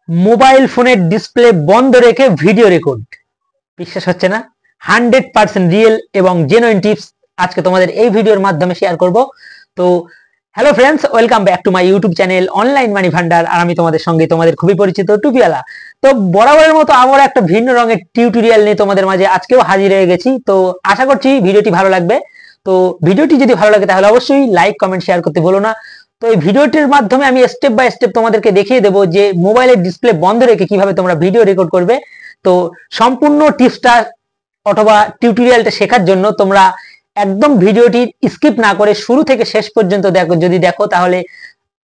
Mobile ফোনের display বন্ধ রেখে ভিডিও রেকর্ড। বিশ্বাস হচ্ছে না? 100% রিয়েল এবং জেনুইন টিপস আজকে তোমাদের এই ভিডিওর মাধ্যমে শেয়ার করব। তো hello friends, welcome back to my YouTube channel online money Bhandar. আর আমি তোমাদের সঙ্গে তোমাদের খুবই পরিচিত টুপিওয়ালা। তো বরাবরের মতো আবার একটা ভিন্ন রঙের টিউটোরিয়াল নিয়ে তোমাদের মাঝে আজকেও হাজির হয়ে গেছি। তো আশা করছি ভিডিওটি ভালো লাগবে। তো ভিডিওটি যদি ভালো লাগে তাহলে অবশ্যই লাইক কমেন্ট শেয়ার করতে ভুলো না। তো এই ভিডিওটির মাধ্যমে আমি স্টেপ বাই স্টেপ তোমাদেরকে দেখিয়ে দেবো যে মোবাইলের ডিসপ্লে বন্ধ রেখে কিভাবে তোমরা ভিডিও রেকর্ড করবে। তো সম্পূর্ণ টিপসটা অথবা টিউটোরিয়ালটা শেখার জন্য তোমরা একদম ভিডিওটি স্কিপ না করে শুরু থেকে শেষ পর্যন্ত দেখো। যদি দেখো তাহলে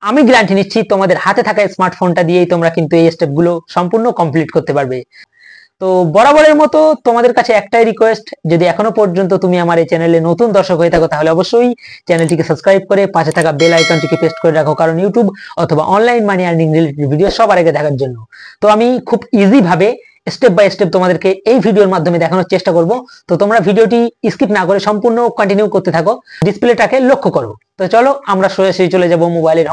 আমি গ্যারান্টি নিচ্ছি তোমাদের হাতে থাকা স্মার্টফোনটা দিয়েই তোমরা কিন্তু এই স্টেপগুলো সম্পূর্ণ কমপ্লিট করতে পারবে। তো বরাবরের মতো তোমাদের কাছে একটাই রিকোয়েস্ট, যদি এখনো পর্যন্ত তুমি আমার এই চ্যানেলে নতুন দর্শক হয়ে থাকো তাহলে অবশ্যই চ্যানেলটিকে সাবস্ক্রাইব করে পাশে থাকা বেল আইকনটিকে প্রেস করে রাখো, কারণ ইউটিউব অথবা online money earning related video সবার আগে দেখার জন্য। তো আমি খুব ইজি ভাবে স্টেপ বাই স্টেপ তোমাদেরকে এই ভিডিওর মাধ্যমে দেখানোর চেষ্টা করব। তো তোমরা ভিডিওটি স্কিপ না করে সম্পূর্ণ কন্টিনিউ করতে থাকো, ডিসপ্লেটাকে লক্ষ্য করো। তো চলো আমরা সরাসরি চলে যাব মোবাইলের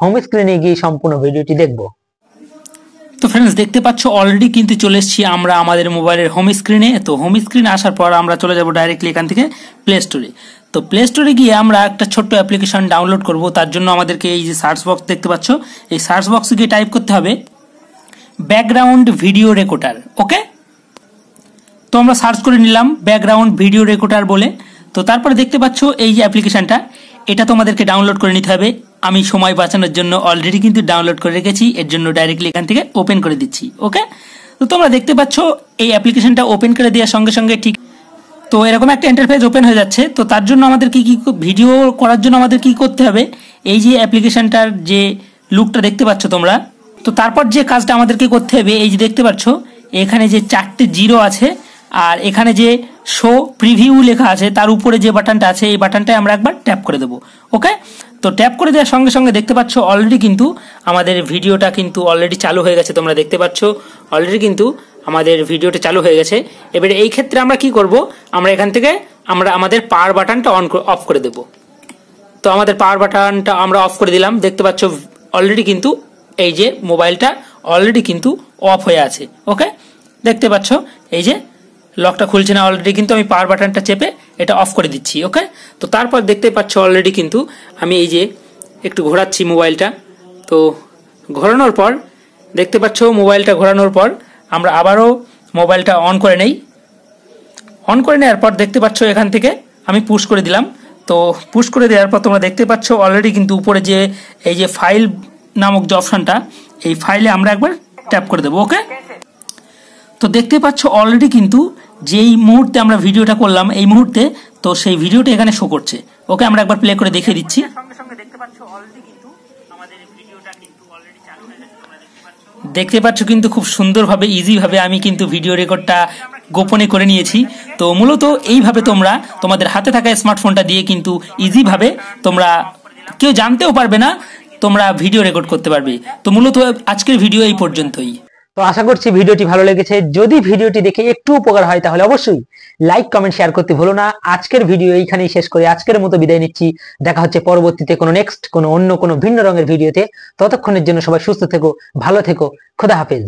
হোম স্ক্রিনে গিয়ে সম্পূর্ণ ভিডিওটি দেখবো। তো ফ্রেন্ডস, দেখতে পাচ্ছ অলরেডি কিন্তু চলে এসেছি আমরা আমাদের মোবাইলের হোম স্ক্রিনে। তো হোম স্ক্রিনে আসার পর আমরা চলে যাব ডাইরেক্টলি এখান থেকে প্লে স্টোরে। তো প্লে স্টোরে গিয়ে আমরা একটা ছোট্ট অ্যাপ্লিকেশন ডাউনলোড করব। তার জন্য আমাদেরকে এই যে সার্চ বক্স দেখতে পাচ্ছ, এই সার্চ বক্সে গিয়ে টাইপ করতে হবে ব্যাকগ্রাউন্ড ভিডিও রেকর্ডার। ওকে, তো আমরা সার্চ করে নিলাম ব্যাকগ্রাউন্ড ভিডিও রেকর্ডার বলে। তো তারপরে দেখতে পাচ্ছ এই যে অ্যাপ্লিকেশনটা, এটা তোমাদেরকে ডাউনলোড করে নিতে হবে। আমি সময় বাঁচানোর জন্য অলরেডি কিন্তু ডাউনলোড করে রেখেছি, এর জন্য ডাইরেক্টলি এখান থেকে ওপেন করে দিচ্ছি। ওকে, তো তোমরা দেখতে পাচ্ছ এই অ্যাপ্লিকেশনটা ওপেন করে দেওয়ার সঙ্গে সঙ্গে ঠিক তো এরকম একটা ইন্টারফেস ওপেন হয়ে যাচ্ছে। তো তার জন্য আমাদের কি ভিডিও করার জন্য আমাদের কি করতে হবে, এই যে অ্যাপ্লিকেশনটার যে লুকটা দেখতে পাচ্ছ তোমরা, তো তারপর যে কাজটা আমাদেরকে করতে হবে, এই যে দেখতে পাচ্ছ এখানে যে 4টে জিরো আছে আর এখানে যে শো প্রিভিউ লেখা আছে তার উপরে যে বাটনটা আছে এই বাটনটায় আমরা একবার ট্যাপ করে দেবো। ওকে, তো ট্যাপ করে দেওয়ার সঙ্গে সঙ্গে দেখতে পাচ্ছ অলরেডি কিন্তু আমাদের ভিডিওটা কিন্তু অলরেডি চালু হয়ে গেছে। তোমরা দেখতে পাচ্ছ অলরেডি কিন্তু আমাদের ভিডিওটা চালু হয়ে গেছে। এবারে এই ক্ষেত্রে আমরা কি করব, আমরা এখান থেকে আমরা আমাদের পাওয়ার বাটনটা অফ করে দেব। তো আমাদের পাওয়ার বাটনটা আমরা অফ করে দিলাম। দেখতে পাচ্ছ অলরেডি কিন্তু এই যে মোবাইলটা অলরেডি কিন্তু অফ হয়ে আছে। ওকে, দেখতে পাচ্ছ এই যে লকটা খুলছে না, অলরেডি কিন্তু আমি পাওয়ার বাটনটা চেপে এটা অফ করে দিচ্ছি। ওকে, তো তারপর দেখতে পাচ্ছ অলরেডি কিন্তু আমি এই যে একটু ঘোরাচ্ছি মোবাইলটা। তো ঘোরানোর পর দেখতে পাচ্ছ মোবাইলটা ঘোরানোর পর আমরা আবারও মোবাইলটা অন করে নেই। অন করে নেওয়ার পর দেখতে পাচ্ছ এখান থেকে আমি পুশ করে দিলাম। তো পুশ করে দেওয়ার পর তোমরা দেখতে পাচ্ছ অলরেডি কিন্তু উপরে যে এই যে ফাইল নামক যে অপশনটা, এই ফাইলে আমরা একবার ট্যাপ করে দেবো। ওকে, তো দেখতে পাচ্ছ অলরেডি কিন্তু যেই মুহূর্তে আমরা ভিডিওটা করলাম এই মুহূর্তে, তো সেই ভিডিওটা এখানে শো করছে। ওকে, আমরা একবার প্লে করে দেখিয়ে দিচ্ছি। দেখতে পাচ্ছ কিন্তু খুব সুন্দরভাবে ইজি ভাবে আমি কিন্তু ভিডিও রেকর্ডটা গোপনে করে নিয়েছি। তো মূলত এইভাবে তোমরা তোমাদের হাতে থাকা স্মার্টফোনটা দিয়ে কিন্তু ইজি ভাবে তোমরা কেউ জানতেও পারবে না তোমরা ভিডিও রেকর্ড করতে পারবে। তো মূলত আজকের ভিডিও এই পর্যন্তই। তো আশা করছি ভিডিওটি ভালো লেগেছে। যদি ভিডিওটি দেখে একটু উপকার হয় তাহলে অবশ্যই লাইক কমেন্ট শেয়ার করতে ভুলো না। আজকের ভিডিও এইখানেই শেষ করে আজকের মতো বিদায় নিচ্ছি। দেখা হচ্ছে পরবর্তীতে কোনো অন্য কোনো ভিন্ন রঙের ভিডিওতে। ততক্ষণের জন্য সবাই সুস্থ থেকো, ভালো থেকো, খোদা হাফেজ।